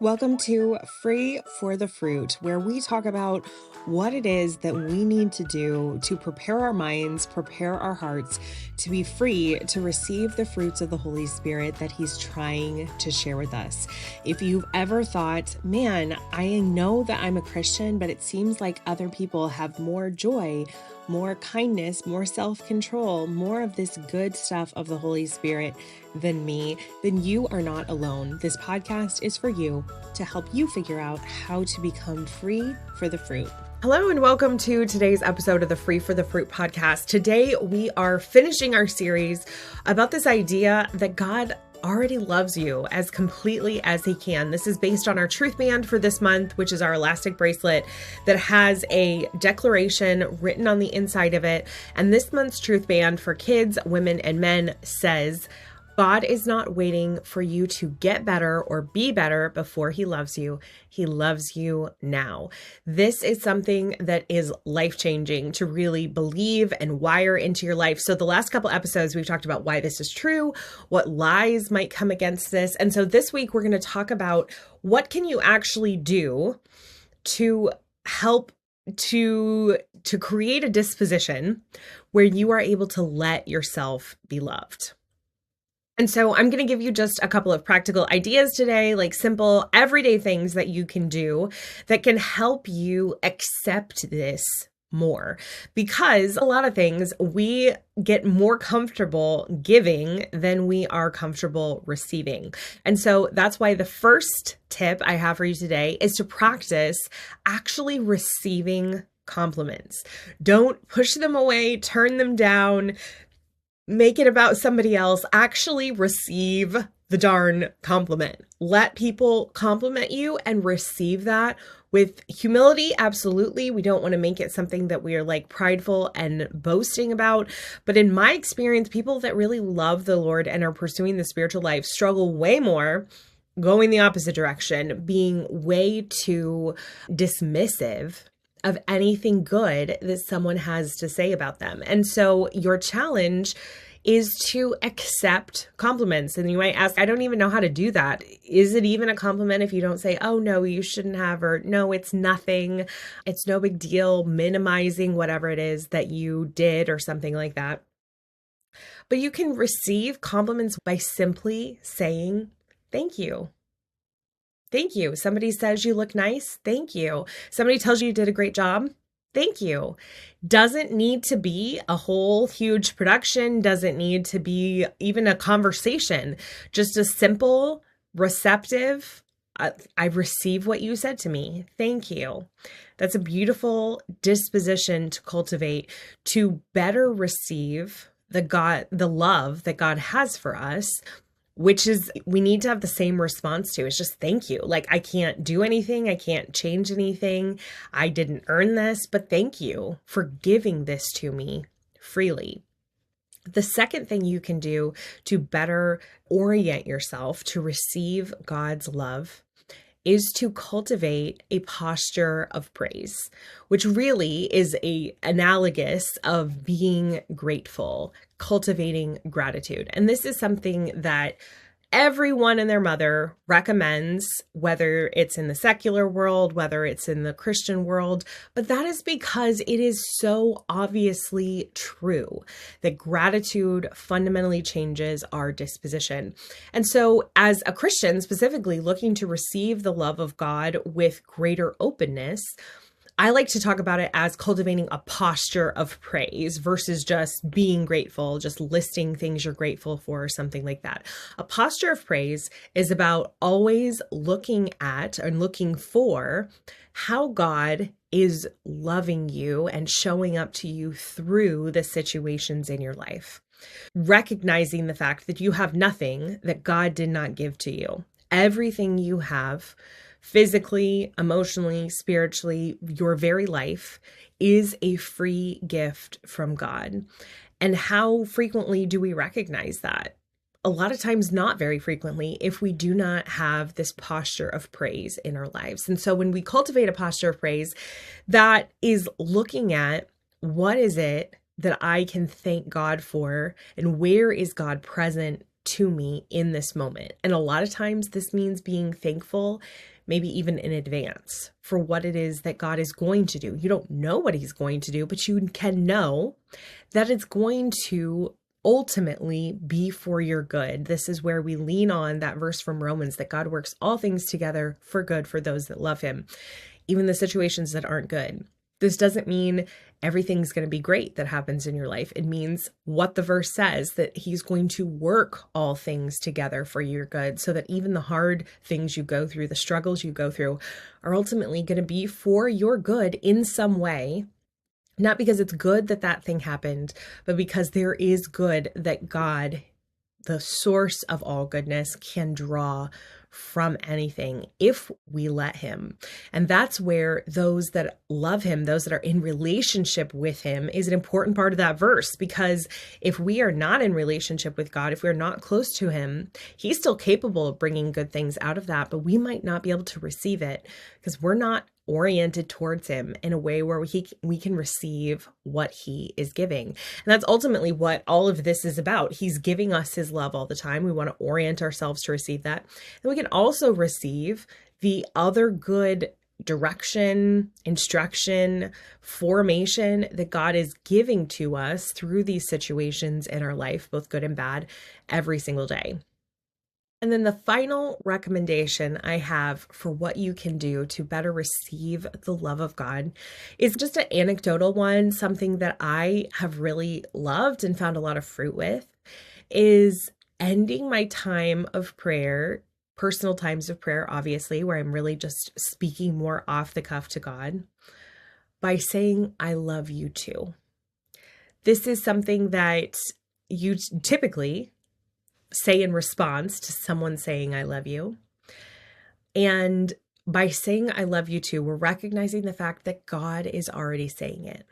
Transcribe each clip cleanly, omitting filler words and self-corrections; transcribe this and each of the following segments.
Welcome to Free for the Fruit, where we talk about what it is that we need to do to prepare our minds, prepare our hearts to be free to receive the fruits of the Holy Spirit that He's trying to share with us. If you've ever thought, man, I know that I'm a Christian, but it seems like other people have more joy, more kindness, more self-control, more of this good stuff of the Holy Spirit than me, then you are not alone. This podcast is for you to help you figure out how to become free for the fruit. Hello and welcome to today's episode of the Free for the Fruit podcast. Today we are finishing our series about this idea that God already loves you as completely as He can. This is based on our truth band for this month, which is our elastic bracelet that has a declaration written on the inside of it. And this month's truth band for kids, women, and men says, God is not waiting for you to get better or be better before He loves you. He loves you now. This is something that is life-changing to really believe and wire into your life. So the last couple episodes, we've talked about why this is true, what lies might come against this. And so this week, we're going to talk about what can you actually do to help to create a disposition where you are able to let yourself be loved. And so I'm going to give you just a couple of practical ideas today, like simple everyday things that you can do that can help you accept this more. Because a lot of things we get more comfortable giving than we are comfortable receiving. And so that's why the first tip I have for you today is to practice actually receiving compliments. Don't push them away, turn them down, make it about somebody else. Actually receive the darn compliment. Let people compliment you and receive that with humility. Absolutely. We don't want to make it something that we are like prideful and boasting about. But in my experience, people that really love the Lord and are pursuing the spiritual life struggle way more going the opposite direction, being way too dismissive of anything good that someone has to say about them. And so your challenge is to accept compliments. And you might ask, I don't even know how to do that. Is it even a compliment if you don't say, oh, no, you shouldn't have, or no, it's nothing. It's no big deal, minimizing whatever it is that you did or something like that. But you can receive compliments by simply saying, thank you. Thank you. Somebody says you look nice. Thank you. Somebody tells you you did a great job. Thank you. Doesn't need to be a whole huge production. Doesn't need to be even a conversation. Just a simple, receptive, I receive what you said to me. Thank you. That's a beautiful disposition to cultivate to better receive the love that God has for us, which is we need to have the same response to. It's just thank you. Like I can't do anything. I can't change anything. I didn't earn this, but thank you for giving this to me freely. The second thing you can do to better orient yourself to receive God's love is to cultivate a posture of praise, which really is analogous of being grateful, cultivating gratitude. And this is something that everyone and their mother recommends, whether it's in the secular world, whether it's in the Christian world, but that is because it is so obviously true that gratitude fundamentally changes our disposition. And so as a Christian, specifically looking to receive the love of God with greater openness, I like to talk about it as cultivating a posture of praise versus just being grateful, just listing things you're grateful for or something like that. A posture of praise is about always looking at and looking for how God is loving you and showing up to you through the situations in your life. Recognizing the fact that you have nothing that God did not give to you. Everything you have, physically, emotionally, spiritually, your very life is a free gift from God. And how frequently do we recognize that? A lot of times, not very frequently, if we do not have this posture of praise in our lives. And so when we cultivate a posture of praise, that is looking at what is it that I can thank God for and where is God present to me in this moment. And a lot of times this means being thankful maybe even in advance for what it is that God is going to do. You don't know what he's going to do, but you can know that it's going to ultimately be for your good. This is where we lean on that verse from Romans that God works all things together for good for those that love him, even the situations that aren't good. This doesn't mean everything's going to be great that happens in your life. It means what the verse says, that he's going to work all things together for your good, so that even the hard things you go through, the struggles you go through, are ultimately going to be for your good in some way. Not because it's good that that thing happened, but because there is good that God, the source of all goodness, can draw from anything if we let him. And that's where those that love him, those that are in relationship with him, is an important part of that verse. Because if we are not in relationship with God, if we're not close to him, he's still capable of bringing good things out of that, but we might not be able to receive it because we're not oriented towards him in a way where we can receive what he is giving. And that's ultimately what all of this is about. He's giving us his love all the time. We want to orient ourselves to receive that. And we can also receive the other good direction, instruction, formation that God is giving to us through these situations in our life, both good and bad, every single day. And then the final recommendation I have for what you can do to better receive the love of God is just an anecdotal one, something that I have really loved and found a lot of fruit with, is ending my time of prayer, personal times of prayer, obviously, where I'm really just speaking more off the cuff to God, by saying, I love you too. This is something that you typically say in response to someone saying, I love you. And by saying, I love you too, we're recognizing the fact that God is already saying it,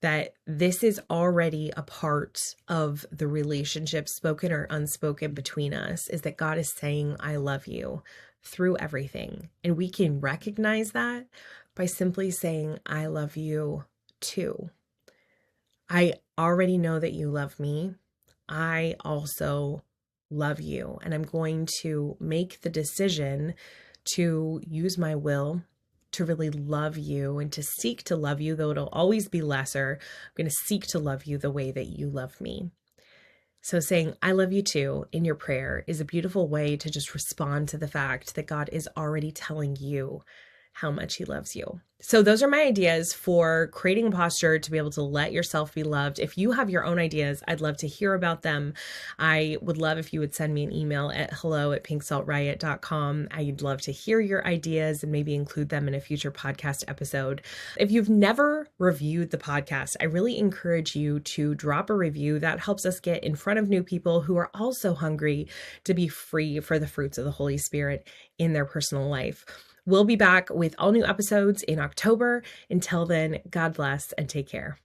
that this is already a part of the relationship, spoken or unspoken, between us, is that God is saying, I love you through everything. And we can recognize that by simply saying, I love you too. I already know that you love me. I also love you, and I'm going to make the decision to use my will to really love you and to seek to love you, though it'll always be lesser. I'm going to seek to love you the way that you love me. So saying, I love you too, in your prayer is a beautiful way to just respond to the fact that God is already telling you how much he loves you. So those are my ideas for creating a posture to be able to let yourself be loved. If you have your own ideas, I'd love to hear about them. I would love if you would send me an email at hello@pinksaltriot.com. I'd love to hear your ideas and maybe include them in a future podcast episode. If you've never reviewed the podcast, I really encourage you to drop a review. That helps us get in front of new people who are also hungry to be free for the fruits of the Holy Spirit in their personal life. We'll be back with all new episodes in October. Until then, God bless and take care.